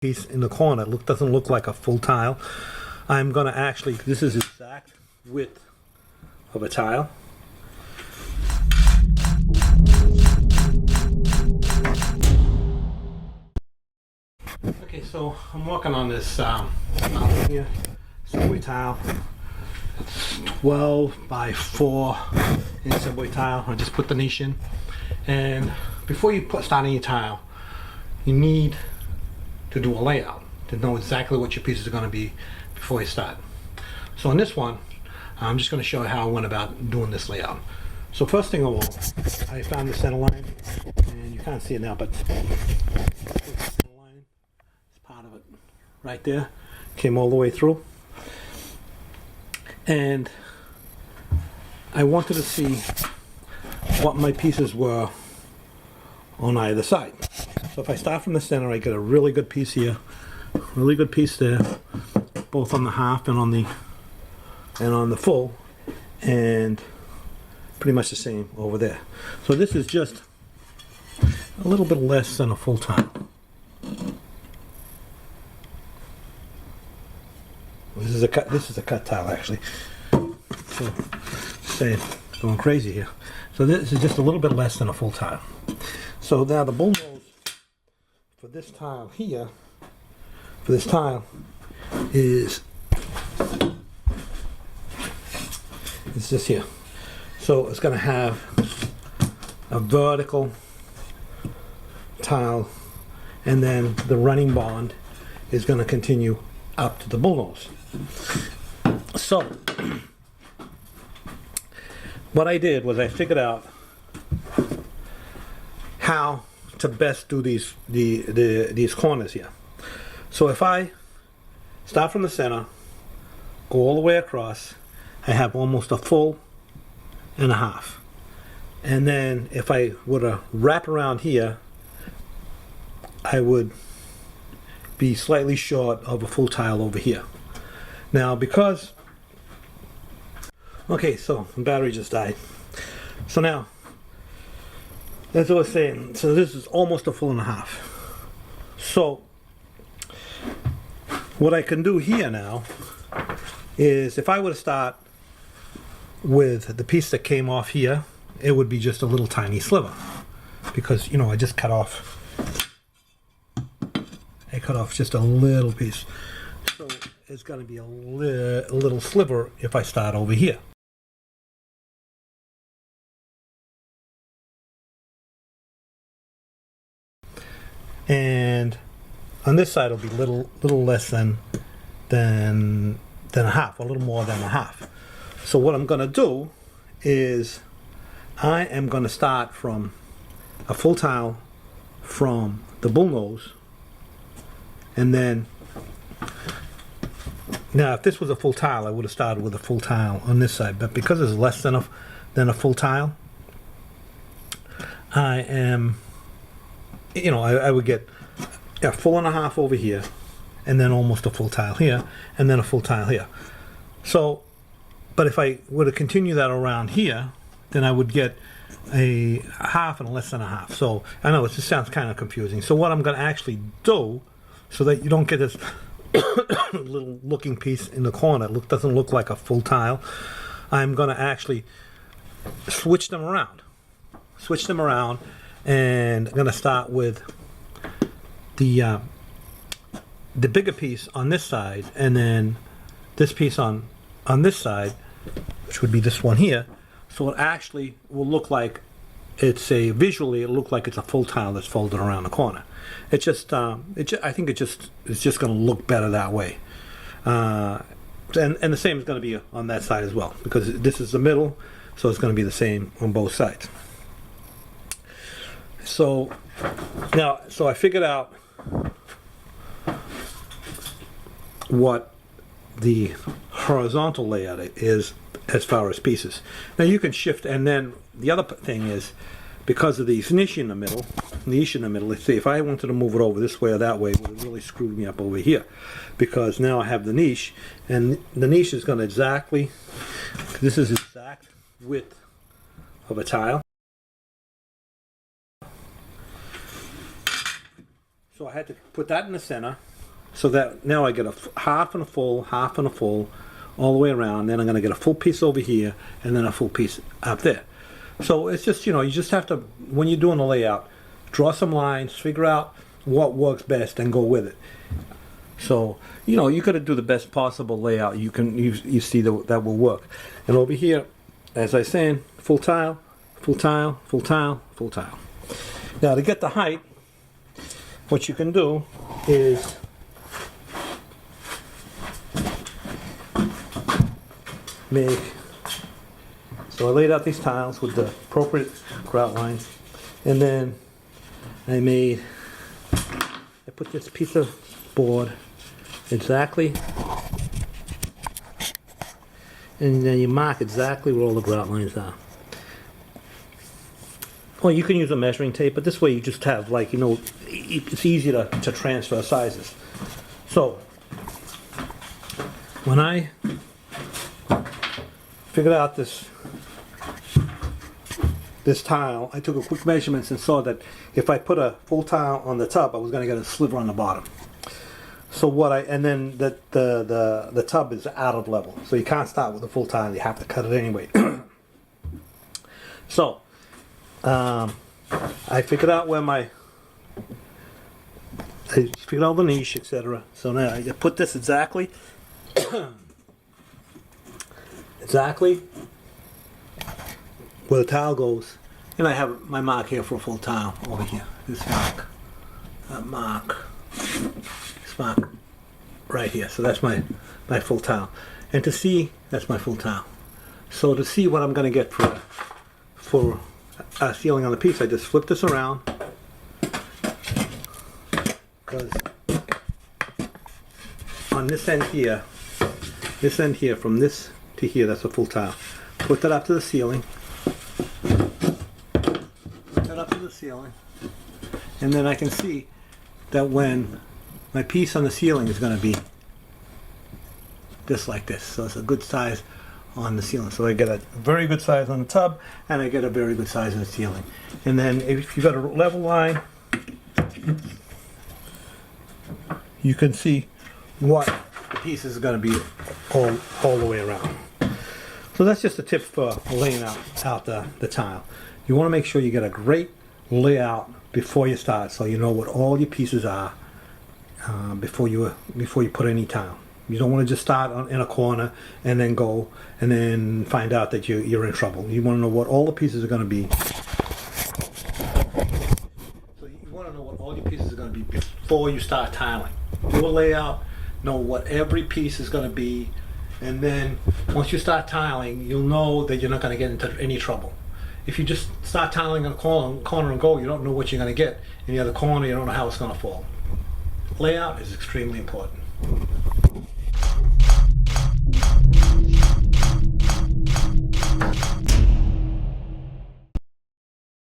piece in the corner. Doesn't look like a full tile. I'm going to actually, this is exact width of a tile. Okay, so I'm working on this tile here, subway tile. It's 12 by 4 inch subway tile. I just put the niche in, and before you start any tile, you need to do a layout to know exactly what your pieces are going to be before you start. So on this one, I'm just going to show you how I went about doing this layout. So first thing of all, I found the center line, and you can't see it now, but the center line is part of it right there. Came all the way through, and I wanted to see what my pieces were on either side. So if I start from the center, I get a really good piece here, really good piece there, both on the half and on the full, and pretty much the same over there. So this is just a little bit less than a full tile. This is a cut tile actually. So say going crazy here. So this is just a little bit less than a full tile. So now the bull nose for this tile here, for this tile, is this here. So it's going to have a vertical tile, and then the running bond is going to continue up to the bull nose. So what I did was I figured out how to best do these corners here. So if I start from the center, go all the way across, I have almost a full and a half. And then if I were to wrap around here, I would be slightly short of a full tile over here. Now because, okay, so the battery just died. So now, as I was saying, so this is almost a full and a half. So what I can do here now is, if I were to start with the piece that came off here, it would be just a little tiny sliver, because I just cut off just a little piece. So it's going to be a little sliver if I start over here. And on this side it'll be little less than a half, a little more than a half. So what I'm going to do is I am going to start from a full tile from the bull nose, and then now if this was a full tile, I would have started with a full tile on this side, but because it's less than a full tile, I am, I would get a full and a half over here, and then almost a full tile here, and then a full tile here. So, but if I were to continue that around here, then I would get a half and less than a half. So I know it just sounds kind of confusing. So what I'm going to actually do, so that you don't get this little looking piece in the corner, doesn't look like a full tile, I'm going to actually switch them around. And I'm going to start with the bigger piece on this side, and then this piece on this side, which would be this one here. So it actually will look like visually it'll look like it's a full tile that's folded around the corner. I think it's just going to look better that way. And the same is going to be on that side as well, because this is the middle, so it's going to be the same on both sides. So now, I figured out what the horizontal layout is as far as pieces. Now you can shift, and then the other thing is, because of these niche in the middle, let's see, if I wanted to move it over this way or that way, it would have really screwed me up over here, because now I have the niche, and the niche is going to exactly, this is exact width of a tile. So I had to put that in the center, so that now I get a half and a full, half and a full, all the way around. Then I'm going to get a full piece over here, and then a full piece up there. So it's just, you know, you just have to, when you're doing the layout, draw some lines, figure out what works best, and go with it. So, you know, you got to do the best possible layout you see that will work. And over here, as I saying, full tile, full tile, full tile, full tile. Now to get the height, what you can do is so I laid out these tiles with the appropriate grout lines, and then I put this piece of board exactly, and then you mark exactly where all the grout lines are. Well, you can use a measuring tape, but this way you just have, like, you know, it's easy to transfer sizes. So when I figured out this tile, I took a quick measurements and saw that if I put a full tile on the top, I was going to get a sliver on the bottom. So and then the tub is out of level, so you can't start with a full tile. You have to cut it anyway. So I figured out I figured out the niche, etc. So now I put this exactly where the tile goes, and I have my mark here for a full tile over here. This mark, this mark right here. So that's my full tile, and to see, that's my full tile. So to see what I'm going to get for sealing on the piece, I just flip this around, because on this end here, from this to here, that's a full tile. Put that up to the ceiling. And then I can see that when my piece on the ceiling is going to be just like this. So it's a good size on the ceiling. So I get a very good size on the tub, and I get a very good size on the ceiling. And then if you've got a level line, you can see what the piece is going to be all the way around. So that's just a tip for laying out the tile. You want to make sure you get a great layout before you start, so you know what all your pieces are before you put any tile. You don't want to just start in a corner and then go and then find out that you're in trouble. You want to know what all the pieces are going to be. So you want to know what all your pieces are going to be before you start tiling. Do a layout, know what every piece is going to be, and then once you start tiling, you'll know that you're not going to get into any trouble. If you just start tiling in a corner and go, you don't know what you're going to get. In the other corner, you don't know how it's going to fall. Layout is extremely important.